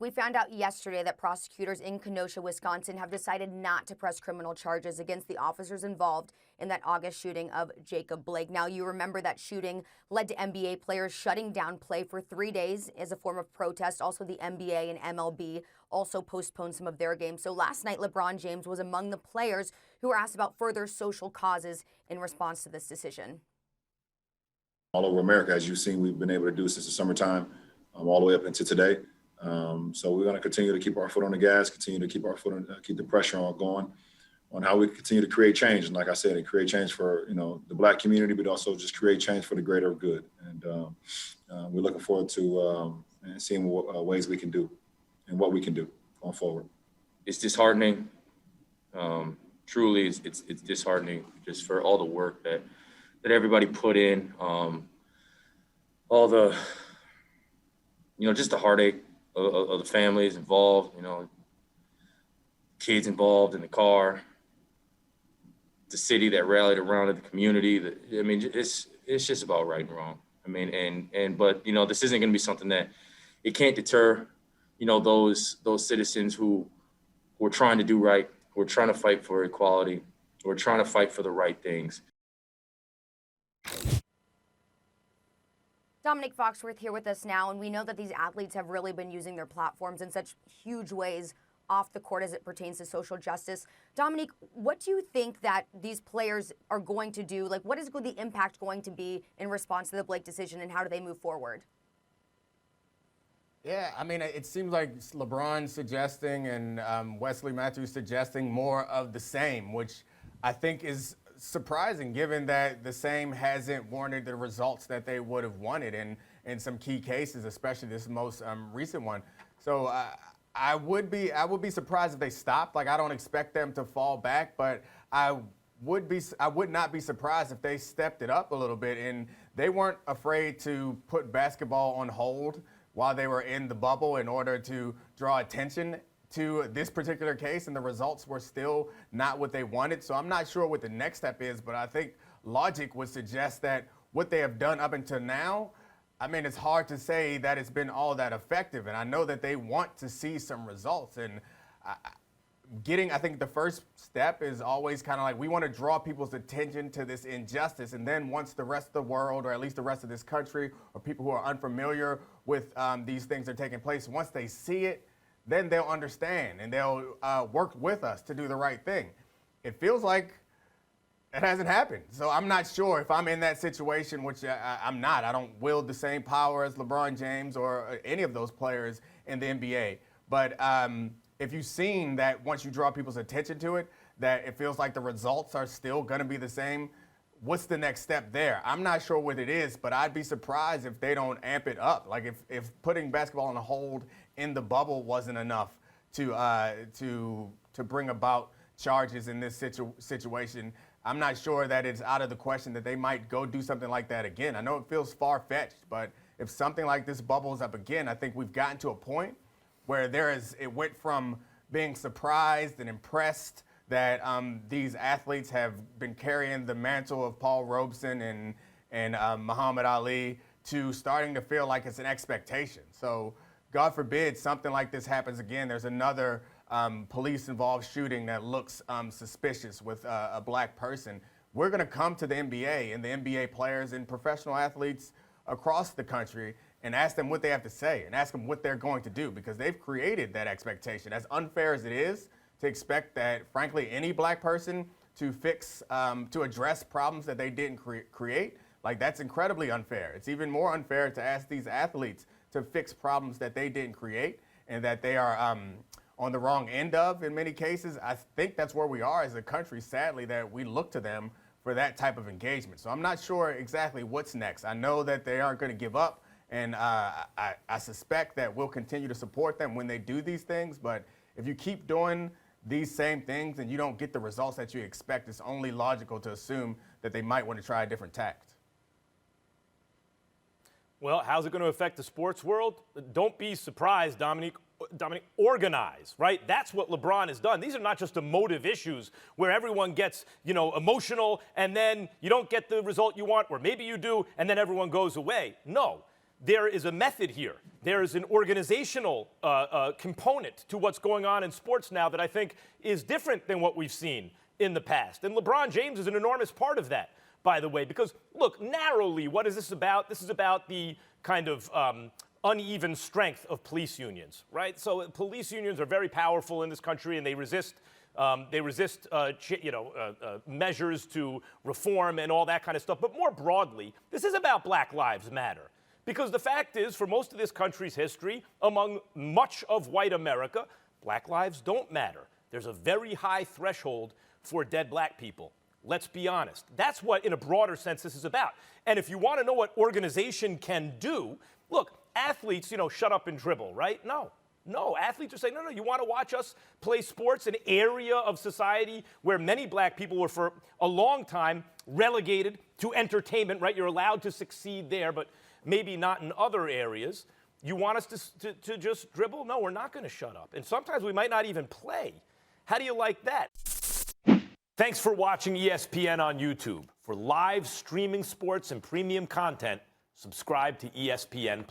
We found out yesterday that prosecutors in Kenosha, Wisconsin have decided not to press criminal charges against the officers involved in that August shooting of Jacob Blake. Now, you remember that shooting led to NBA players shutting down play for 3 days as a form of protest. Also, the NBA and MLB also postponed some of their games. So last night, LeBron James was among the players who were asked about further social causes in response to this decision. All over America, as you've seen, we've been able to do since the summertime, all the way up into today. So we're going to continue to keep our foot on the gas, continue to keep our foot on, keep the pressure on going on how we continue to create change. And like I said, and create change for, the Black community, but also just create change for the greater good. And we're looking forward to seeing what ways we can do and what we can do going forward. It's disheartening. Truly, it's disheartening just for all the work that everybody put in, all the, just the heartache of the families involved, kids involved in the car, the city that rallied around it, the community. It's just about right and wrong. But this isn't going to be something that it can't deter, those citizens who are trying to do right, who are trying to fight for equality, who are trying to fight for the right things. Domonique Foxworth here with us now, and we know that these athletes have really been using their platforms in such huge ways off the court as it pertains to social justice. Domonique, what do you think that these players are going to do? Like, what is the impact going to be in response to the Blake decision, and how do they move forward? Yeah, it seems like LeBron suggesting and Wesley Matthews suggesting more of the same, which I think is surprising given that the same hasn't warranted the results that they would have wanted in some key cases, especially this most recent one. So I would be surprised if they stopped. Like, I don't expect them to fall back, but I would not be surprised if they stepped it up a little bit and they weren't afraid to put basketball on hold while they were in the bubble in order to draw attention to this particular case, and the results were still not what they wanted. So I'm not sure what the next step is, but I think logic would suggest that what they have done up until now, it's hard to say that it's been all that effective. And I know that they want to see some results. And I think the first step is always kind of like, we want to draw people's attention to this injustice. And then once the rest of the world, or at least the rest of this country, or people who are unfamiliar with these things are taking place, once they see it, then they'll understand and they'll work with us to do the right thing. It feels like it hasn't happened. So I'm not sure if I'm in that situation, which I'm not. I don't wield the same power as LeBron James or any of those players in the NBA. But if you've seen that once you draw people's attention to it, that it feels like the results are still going to be the same, what's the next step there? I'm not sure what it is, but I'd be surprised if they don't amp it up. Like if putting basketball on hold in the bubble wasn't enough to bring about charges in this situation, I'm not sure that it's out of the question that they might go do something like that again. I know it feels far-fetched, but if something like this bubbles up again, I think we've gotten to a point where it went from being surprised and impressed that these athletes have been carrying the mantle of Paul Robeson and Muhammad Ali to starting to feel like it's an expectation. So God forbid something like this happens again. There's another police-involved shooting that looks suspicious with a black person. We're going to come to the NBA and the NBA players and professional athletes across the country and ask them what they have to say and ask them what they're going to do, because they've created that expectation. As unfair as it is to expect that, frankly, any black person to address problems that they didn't create, like, that's incredibly unfair. It's even more unfair to ask these athletes to fix problems that they didn't create and that they are on the wrong end of in many cases. I think that's where we are as a country, sadly, that we look to them for that type of engagement. So I'm not sure exactly what's next. I know that they aren't going to give up, and I suspect that we'll continue to support them when they do these things. But if you keep doing these same things and you don't get the results that you expect, it's only logical to assume that they might want to try a different tact. Well, how's it going to affect the sports world? Don't be surprised, Domonique. Organize, right? That's what LeBron has done. These are not just emotive issues where everyone gets, emotional and then you don't get the result you want, or maybe you do and then everyone goes away. No, there is a method here. There is an organizational component to what's going on in sports now that I think is different than what we've seen in the past. And LeBron James is an enormous part of that, by the way, because, look, narrowly, what is this about? This is about the kind of uneven strength of police unions, right? So police unions are very powerful in this country, and they resist measures to reform and all that kind of stuff. But more broadly, this is about Black Lives Matter. Because the fact is, for most of this country's history, among much of white America, Black lives don't matter. There's a very high threshold for dead black people. Let's be honest. That's what, in a broader sense, this is about. And if you want to know what organization can do, look, athletes, shut up and dribble, right? No, athletes are saying, no, you want to watch us play sports, an area of society where many black people were for a long time relegated to entertainment, right? You're allowed to succeed there, but maybe not in other areas. You want us to just dribble? No, we're not going to shut up. And sometimes we might not even play. How do you like that? Thanks for watching ESPN on YouTube. For live streaming sports and premium content, subscribe to ESPN+.